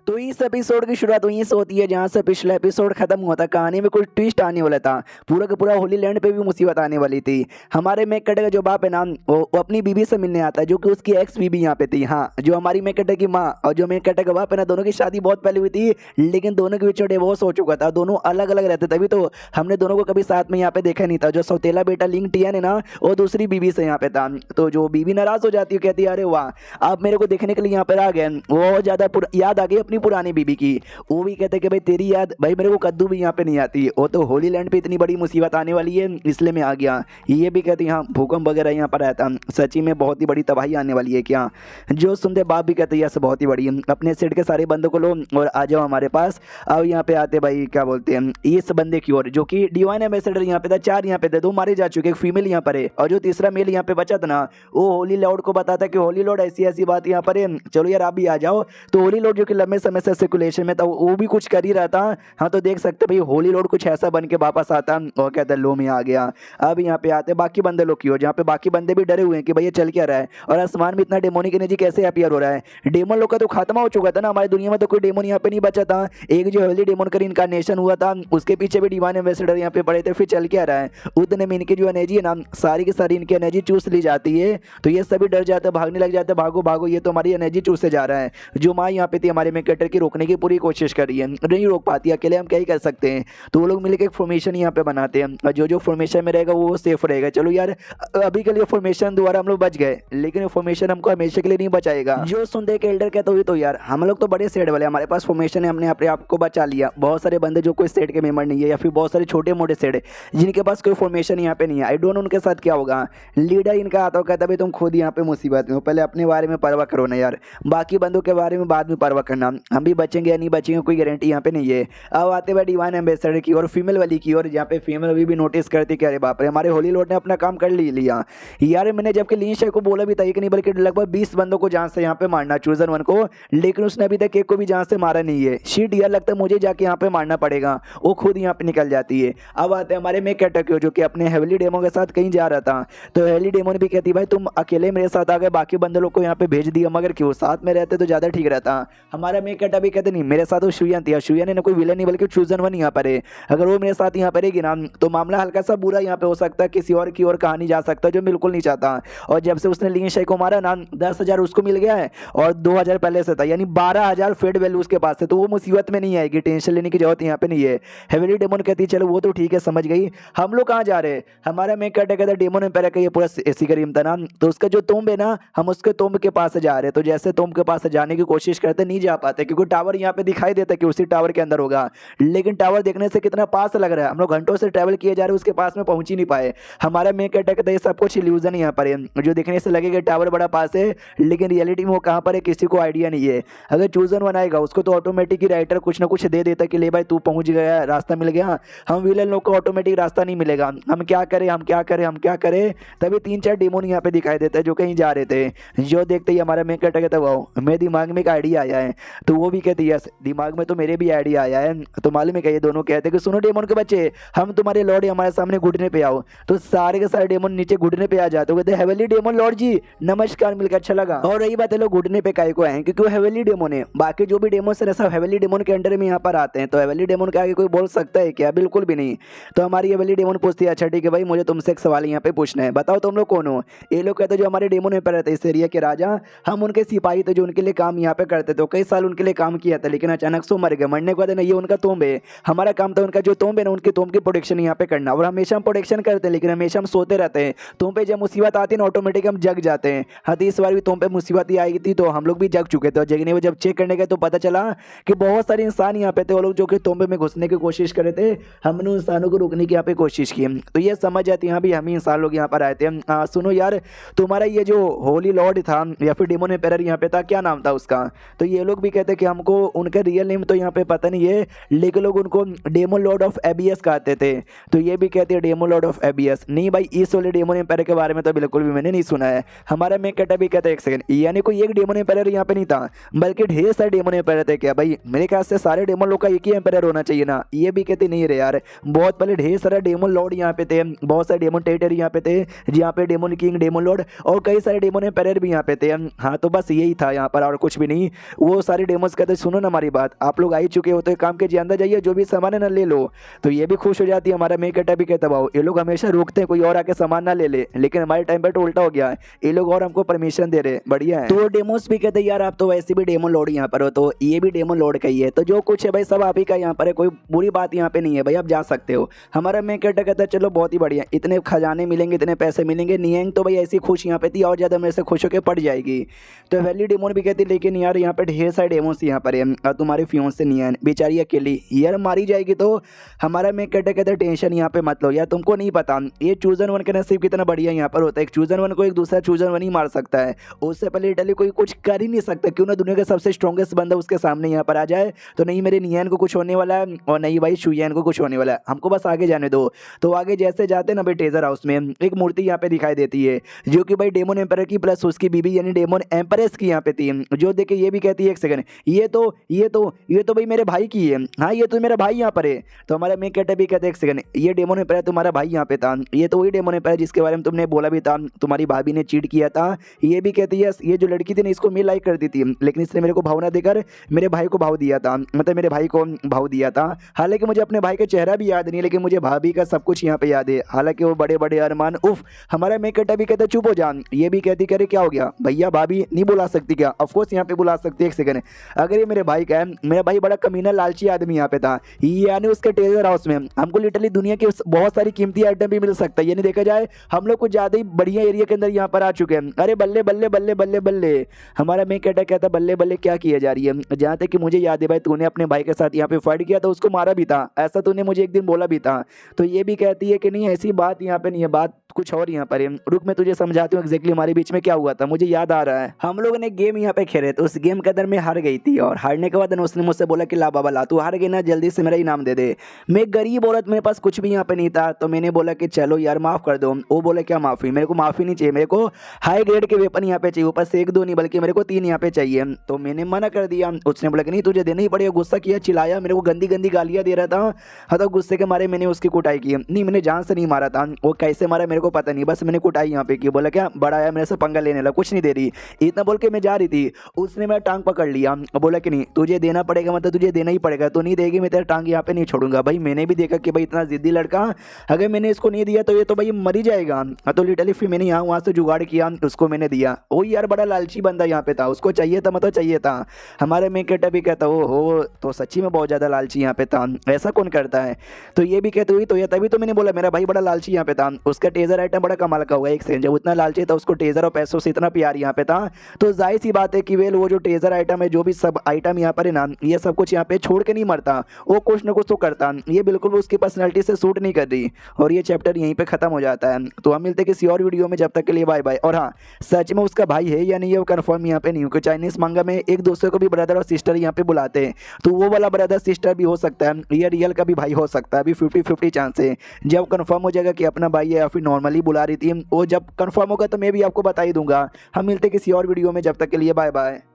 तो इस एपिसोड की शुरुआत वहीं से होती है जहाँ से पिछला एपिसोड खत्म हुआ था। कहानी में कुछ ट्विस्ट आने वाला था। पूरा का पूरा होली लैंड पे भी मुसीबत आने वाली थी। हमारे मेकटे का जो बाप है ना, वो अपनी बीवी से मिलने आता है, जो कि उसकी एक्स बीवी यहाँ पे थी। हाँ, जो हमारी मेकटे की माँ और जो मेकटे का बाप है ना, दोनों की शादी बहुत पहले हुई थी, लेकिन दोनों के बीच में डिवोर्स हो चुका था। दोनों अलग अलग रहते, तभी तो हमने दोनों को कभी साथ में यहाँ पे देखा नहीं था। जो सौतेला बेटा लिंग टियन है ना, वो दूसरी बीवी से यहाँ पे था। तो जो बीवी नाराज हो जाती है, कहती है अरे वाह, आप मेरे को देखने के लिए यहाँ पर आ गए। वो ज़्यादा याद आ गई अपनी पुरानी बीवी की। वो भी कहते कि भाई तेरी याद, भाई मेरे को कद्दू भी यहाँ पे नहीं आती। वो तो होली लैंड पे इतनी बड़ी मुसीबत आने वाली है, इसलिए मैं आ गया। ये भी कहती हाँ, भूकंप वगैरह यहाँ पर रहता, सच्ची में बहुत ही बड़ी तबाही आने वाली है क्या। जो सुनते बाप भी कहते यस बहुत ही बड़ी। अपने सेट के सारे बंदों को लो और आ जाओ हमारे पास। अब यहाँ पे आते भाई क्या बोलते हैं इस बंदे की ओर, जो कि डिवाइन एम्बेसडर यहाँ पे था। 4 यहाँ पे थे, 2 मारे जा चुके, एक फीमेल यहाँ पर है, और जो तीसरा मेल यहाँ पे बचा था ना, वो होली लॉर्ड को बताता कि होली लॉर्ड ऐसी ऐसी बात यहाँ पर है, चलो यार आप भी आ जाओ। तो होली लॉर्ड जो कि लंबे समय से सर्कुलेशन में था, वो भी कुछ कर ही रहा था। हाँ, तो देख सकते भाई होली लॉर्ड कुछ ऐसा बन के वापस आता और कहता है लो मैं आ गया। अब यहाँ पे आते बाकी बंदे लोग की ओर, जहाँ पे बाकी बंदे भी डरे हुए हैं कि भाई ये चल क्या रहा है, और आसमान में इतना डेमोनिक एनर्जी कैसे अपीयर हो रहा है। डेमन लोग का तो खात्मा हो चुका था ना, हमारी दुनिया में तो कोई डेमन यहाँ पे नहीं बचा था। एक जो हेवली डेमन का इनकारनेशन हुआ था, उसके पीछे भी डिवाइन एम्बेसडर यहाँ पे पड़े थे। फिर चल क्या रहा है, उतने में इनकी जो एनर्जी है ना, सारी की सारी इनकी एनर्जी चूस ली जाती है। तो ये सभी डर जाते, भागने लग जाते, भागो भागो ये तो हमारी एनर्जी चूसे जा रहा है। जो माँ यहाँ पे थी हमारे मेकेटर की, रोकने की पूरी कोशिश कर रही है, नहीं रोक पाती, अकेले हम क्या ही कर सकते हैं। तो वो लोग मिलकर एक फॉर्मेशन यहाँ पे बनाते हैं, और जो जो फॉर्मेशन में रहेगा वो सेफ रहेगा। चलो यार, अभी के लिए फॉर्मेशन द्वारा हम लोग बच गए, लेकिन फॉर्मेशन हमको हमेशा के लिए नहीं बचाएगा। जो सुनते के एल्डर कहते हुए तो यार हम लोग तो बड़े सेट वाले, हमारे पास फॉर्मेशन है, हमने अपने आप को बचा लिया। बहुत सारे बंदे जो कोई सेट के मेंबर नहीं है, या फिर बहुत सारे छोटे मोटे सेट है जिनके पास कोई फॉर्मेशन यहाँ पे नहीं है, आई डोंट नो उनके साथ क्या होगा। लीडर इनका आता है, कहता भाई तुम खुद यहाँ पे मुसीबत में हो, पहले अपने बारे में परवाह करो ना यार, बाकी बंदों के बारे में बाद में परवाह करना। हम भी बचेंगे या नहीं बचेंगे कोई गारंटी यहाँ पे नहीं है। अब आते भाई डिवाइन एम्बेसडर की और फीमेल वाली की ओर, जहाँ पे फीमेल अभी भी नोटिस करती कि अरे बाप रे, हमारे होली लॉर्ड ने अपना काम कर लिया यार। मैंने जबकि लीन शेख को बोला भी था, एक नहीं बल्कि लगभग 20 बंदों को जान से यहाँ पे मारना, चूजन 1 को, लेकिन उसने अभी तक एक को भी जान से मारा नहीं है। शीट यार लगता है मुझे जाके यहाँ पे मारना पड़ेगा, वो खुद यहाँ पे निकल जाती है। अब आते हैं हमारे मेक कैटर जो कि अपने हेवली डेमो के साथ कहीं जा रहा था। तो हेवली डेमो ने भी कहती भाई तुम अकेले मेरे साथ आ गए, बाकी बंदे लोग को यहाँ पे भेज दिया, मगर क्यों, साथ में रहते तो ज्यादा ठीक रहता। हमारा मेक कैटर भी कहते नहीं, मेरे साथ वो शुयन थी, शुयन ने कोई विलन नहीं बल्कि चूजन 1 यहाँ पर है, अगर वो मेरे साथ यहाँ पर रहेगी ना तो मामला हल्का सा बुरा यहाँ पे हो सकता है, किसी और की ओर कहानी जा सकता है, जो बिल्कुल नहीं चाहता। और जब से उसने लिंग शेख को मारा ना, 10,000 उसको मिल गया है और 2,000 पहले से था, यानी 12,000 फेड वैल्यू उसके पास है। तो वो मुसीबत में नहीं आएगी, टेंशन लेने की जरूरत यहाँ पे नहीं है। हेवली डेमन कहती है चलो वो तो ठीक है, समझ गई, हम लोग कहाँ जा रहे हैं। हमारा मेक कहता कहता डेमन एम्पायर का ये पूरा ऐसी करीम था ना, तो उसका जो तुम है ना, हम उसके तुम के पास जा रहे हैं। तो जैसे तुम के पास जाने की कोशिश करते, नहीं जा पाते, क्योंकि टावर यहाँ पे दिखाई देता है कि उसी टावर के अंदर होगा, लेकिन टावर देखने से कितना पास लग रहा है, हम लोग घंटों से ट्रैवल किए जा रहे हैं, उसके पास में पहुंच ही नहीं पाए। हमारा मेक कहता कहता ये सब कुछ इल्यूजन यहाँ पर है, जो देखने से लगेगा टावर बड़ा पास है, लेकिन रियलिटी में वो कहाँ पर है किसी को आइडिया नहीं है। अगर चूजन बनाएगा उसको तो ऑटोमेटिक ही राइटर कुछ ना कुछ दे देता कि ले भाई तू पहुंच गया, रास्ता मिल गया। हम विलन लोग को ऑटोमेटिक रास्ता नहीं मिलेगा, हम क्या करें, हम क्या करें, हम क्या करें। तभी 3-4 डेमोन यहाँ पे दिखाई देता है जो कहीं जा रहे थे। जो देखते ही हमारा मेक कहता कहता वाह, मेरे दिमाग में एक आइडिया आया है। तो वो भी कहती यस, दिमाग में तो मेरे भी आइडिया आया है। तो मालूम है क्या, ये दोनों कहते कि सुनो डेमोन के बच्चे, हम तुम्हारे लॉर्ड हमारे सामने घुटने पे आओ। तो सारे के सारे डेमोन नीचे घुटने पे आ जाते, कहते हेवली डेमन लॉर्ड जी नमस्कार, मिलकर अच्छा लगा। और रही बात है लोग घुटने पे काय को आए, क्योंकि वो हेवली डेमोन है। बाकी जो भी डेमोन है सब हेवली डेमोन के अंडर में यहाँ पर आते हैं। तो हेवली डेमोन के आगे कोई बोल सकता है क्या, बिल्कुल भी नहीं। तो हमारी हेवली डेमोन पूछती है अच्छा ठीक है भाई, मुझे तुमसे एक सवाल यहाँ पे पूछना है, बताओ तुम लोग कौन हो। ये लोग कहते जो हमारे डेमोन में पर रहते इस एरिया के राजा, हम उनके सिपाही थे जो उनके लिए काम यहाँ पे करते थे। कई साल उनके लिए काम किया था, लेकिन अचानक से मर गए। मरने के बाद ये उनका तोंब है, हमारा काम था उनका जो तोंब है ना, उनके तोंब की प्रोटेक्शन यहाँ पे करना। और हमेशा हम प्रोटेक्शन करते हैं, लेकिन हमेशा हम सोते रहते हैं। तुम पे जब मुसीबत आती है ना, ऑटोमेटिक हम जग जाते हैं। हाँ, इस बार भी तुम पे मुसीबत ही आई थी तो हम लोग भी जग चुके थे। और जगने में जब चेक करने गए तो पता चला कि बहुत सारे इंसान यहाँ पे थे, वो लोग जो कि तोंबे में घुसने की कोशिश कर रहे थे। हमने उन इंसानों को रोकने की यहाँ पे कोशिश की। तो ये समझ जाती है भी हम ही इंसान लोग यहाँ पर आए थे। सुनो यार, तुम्हारा ये जो होली लॉर्ड था या फिर डेमोन एम्पायर यहाँ पे था, क्या नाम था उसका। तो ये लोग भी कहते कि हमको उनका रियल नेम तो यहाँ पे पता नहीं है, लेकिन लोग उनको डेमोन लॉर्ड ऑफ एबीएस कहते थे। तो ये भी कहते हैं डेमोन लॉर्ड ऑफ एबीएस। नहीं भाई, इस वाले डेमोन एम्पायर के बारे में तो बिल्कुल भी मैंने नहीं सुना है। हमारा मेक कहता भी कहता है एक सेकंड, यानी कोई एक डेमोन एम्पायर यहाँ पे नहीं था, बल्कि ढेर सारे डेमोन एम्पायर थे क्या। भाई मेरे ख्याल से सारे डेमोन लोग का एक ही एम्पायर होना चाहिए ना। ये भी कहते नहीं रे यार, बहुत पहले ढेर सारा डेमोन लॉर्ड यहाँ पे थे, बहुत सारे डेमोन टेरिटरी यहाँ पे थे, जहाँ पे डेमोन किंग, डेमोन लॉर्ड और कई सारे डेमोन एम्पायर भी यहाँ पे थे। हाँ, तो बस यही था यहाँ पर और कुछ भी नहीं। वो सारे डेमोस कहते सुनो ना हमारी बात, आप लोग आ ही चुके हो तो एक काम कीजिए अंदर जाइए, जो भी सामान है ना ले लो। तो ये भी खुश हो जाती है, हमारा मेन कैरेक्टर भी कहता भाव ये लोग हमेशा रोकते हैं कोई और आके सामान ना ले ले, लेकिन हमारे टाइम पर तो उल्टा हो गया है, ये लोग और हमको परमिशन दे रहे, बढ़िया है। तो डेमोस भी कहते यार आप तो वैसे भी डेमो लोड यहाँ पर हो, तो ये भी डेमो लोड का ही है, तो जो कुछ है भाई सब आप ही का यहाँ पर है, कोई बुरी बात यहाँ पे नहीं है भाई, आप जा सकते हो। हमारा मेन कैरेक्टर कहता है चलो बहुत ही बढ़िया, इतने खजाने मिलेंगे, इतने पैसे मिलेंगे। नियंग तो भाई ऐसी खुश यहाँ पे थी, और ज़्यादा मेरे से खुश होकर पड़ जाएगी। तो वैली डेमोन भी कहती लेकिन यार यहाँ पे ढेर सारे डेमोस यहाँ पर है, और तुम्हारी फियोंस से नियन बेचारी अकेली यार मारी जाएगी। तो हमारा मेन कैरेक्टर कहता है टेंशन यहाँ पे मत लो यार, तुमको नहीं पता ये चूजन वन का नसीब कितना बढ़िया यहाँ पर होता है, एक चूजन वन को एक दूसरा चूजन वन ही मार सकता है, उससे पहले इटली कोई कुछ कर ही नहीं सकता, क्यों ना दुनिया का सबसे स्ट्रॉन्गेस्ट बंदा उसके सामने यहाँ पर आ जाए। तो नहीं मेरे नियन को कुछ होने वाला है, और नहीं भाई शुयन को कुछ होने वाला है, हमको बस आगे जाने दो। तो आगे जैसे जाते ना भाई टेजर हाउस में एक मूर्ति यहाँ पे दिखाई देती है, जो कि भाई डेमोन एम्पायर की प्लस उसकी बीबी यानी डेमोन एम्प्रेस की यहाँ पे थी, जो देखे ये भी कहती है एक सेकंड ये तो भाई मेरे भाई की है, हाँ ये तो मेरा भाई यहाँ पर है। तो हमारे मेन कैरेक्टर भी कहते हैं एक सेकंड ये डेमोन एम्पायर तुम्हारा भाई यहाँ पे था, ये तो वही डेमोन एम्पायर जिसके बारे में तुमने बोला भी था, तुम्हारी भाभी ने चीट किया था। ये भी कहती है ये जो लड़की थी ना इसको मैं लाइक करती थी, लेकिन इसने मेरे को भावना देकर मेरे भाई को भाव दिया था, मतलब मेरे भाई को भाव दिया था। हालांकि मुझे अपने भाई का चेहरा भी याद नहीं, लेकिन मुझे भाभी का सब कुछ यहाँ पे याद है, हालांकि वो बड़े बड़े अरमान उफ। हमारा मेन कैरेक्टर भी कहता चुप हो जान, ये भी कहती करे क्या हो गया भैया भाभी नहीं बुला सकती क्या, ऑफकोर्स यहाँ पे बुला सकती है। एक सेकंड अगर ये मेरे भाई का है, मेरा भाई बड़ा कमीना लालची आदमी यहाँ पे था, यानी उसके टेलर हाउस में हमको लिटरली दुनिया की बहुत सारी कीमती आइटम भी मिल सकता है, यानी देखा जाए हम लोग कुछ ज्यादा ही बढ़िया एरिया के अंदर यहाँ पर आ चुके हैं। अरे बल्ले बल्ले बल्ले बल्ले बल्ले, हमारा मेन कैरेक्टर कहता बल्ले बल्ले क्या किया जा रही है। जहाँ तक कि मुझे याद है भाई तूने अपने भाई के साथ यहाँ पे फाइट किया था, उसको मारा भी था, ऐसा तूने मुझे एक दिन बोला भी था। तो ये भी कहती है कि नहीं ऐसी बात यहाँ पे नहीं है, बात कुछ और यहाँ पर है, रुक मैं तुझे समझाती हूँ एग्जैक्टली हमारे बीच में क्या हुआ था। मुझे याद आ रहा है हम लोगों ने गेम यहाँ पे खेले, तो उस गेम के अंदर मैं हार गई थी, और हारने के बाद उसने मुझसे बोला कि ला बाबा ला तू हार गई ना जल्दी से मेरा इनाम दे दे। मैं गरीब औरत मेरे पास कुछ भी यहाँ पे नहीं था, तो मैंने बोला कि चलो यार माफ कर दो। वो बोले क्या माफी, मेरे को माफी नहीं चाहिए, मेरे को हाई ग्रेड के वेपन यहाँ पे चाहिए, ऊपर से एक दो नहीं बल्कि मेरे को 3 यहाँ पे चाहिए। तो मैंने मना कर दिया, उसने बोला कि नहीं तुझे देना ही पड़ेगा। गुस्सा किया, चिल्लाया, मेरे को गंदी गंदी गालियाँ दे रहा था। हाँ तो गुस्से के मारे मैंने उसकी कुटाई की, नहीं मैंने जान से नहीं मारा था, वो कैसे मारा मेरे को पता नहीं, बस मैंने कुटाई यहाँ पे की। बोला क्या बड़ा आया मेरे से पंगा लेने लगा, कुछ नहीं दे रही, इतना बोल के मैं जा रही थी, उसने मेरा टांग पकड़ लिया, बोला कि नहीं तुझे देना पड़ेगा, मतलब तुझे देना ही पड़ेगा, तो नहीं देगी मैं तेरा टांग यहाँ पे नहीं छोड़ूंगा। भाई मैंने भी देखा कि भाई इतना जिद्दी लड़का, अगर मैंने इसको नहीं दिया तो ये तो भाई मर ही जाएगा। तो लिटरली फिर मैंने यहाँ वहाँ से जुगाड़ किया, उसको मैंने दिया। ओ यार बड़ा लालची बंदा यहाँ पे था, उसको चाहिए था मतलब चाहिए था। हमारे मेन कैरेक्टर भी कहता ओ हो तो सच्ची में बहुत ज़्यादा लालची यहाँ पे था, ऐसा कौन करता है। तो ये भी कहते हुई तो ये तभी तो मैंने बोला मेरा भाई बड़ा लालची यहाँ पे था, उसका टेजर आइटम बड़ा कमाल का होगा। एक सेकंड जब उतना लालची था उसको टेजर और पैसों से इतना प्यार यहाँ पे था, तो जाहिर सी बात है कि वेल वो जो टेजर आइटम है जो भी सब आइटम यहाँ पर है ना ये सब कुछ यहाँ पे छोड़ के नहीं मरता, वो कुछ ना कुछ तो करता, ये बिल्कुल उसकी पर्सनैलिटी से सूट नहीं कर रही। और ये चैप्टर यहीं पे खत्म हो जाता है। तो हम मिलते हैं किसी और वीडियो में, जब तक के लिए बाय बाय। और हाँ सच में उसका भाई है या नहीं ये कंफर्म यहाँ पे नहीं, क्योंकि चाइनीज मांगा में एक दूसरे को भी ब्रदर और सिस्टर यहाँ पे बुलाते हैं, तो वो वाला ब्रदर सिस्टर भी हो सकता है, ये रियल का भी भाई हो सकता है। अभी 50-50 चांस है, जब कंफर्म हो जाएगा कि अपना भाई है या फिर नॉर्मली बुला रही थी, वो जब कंफर्म होगा तो मैं भी आपको बता ही दूंगा। हम मिलते हैं किसी और वीडियो में, जब तक के लिए बाय बाय।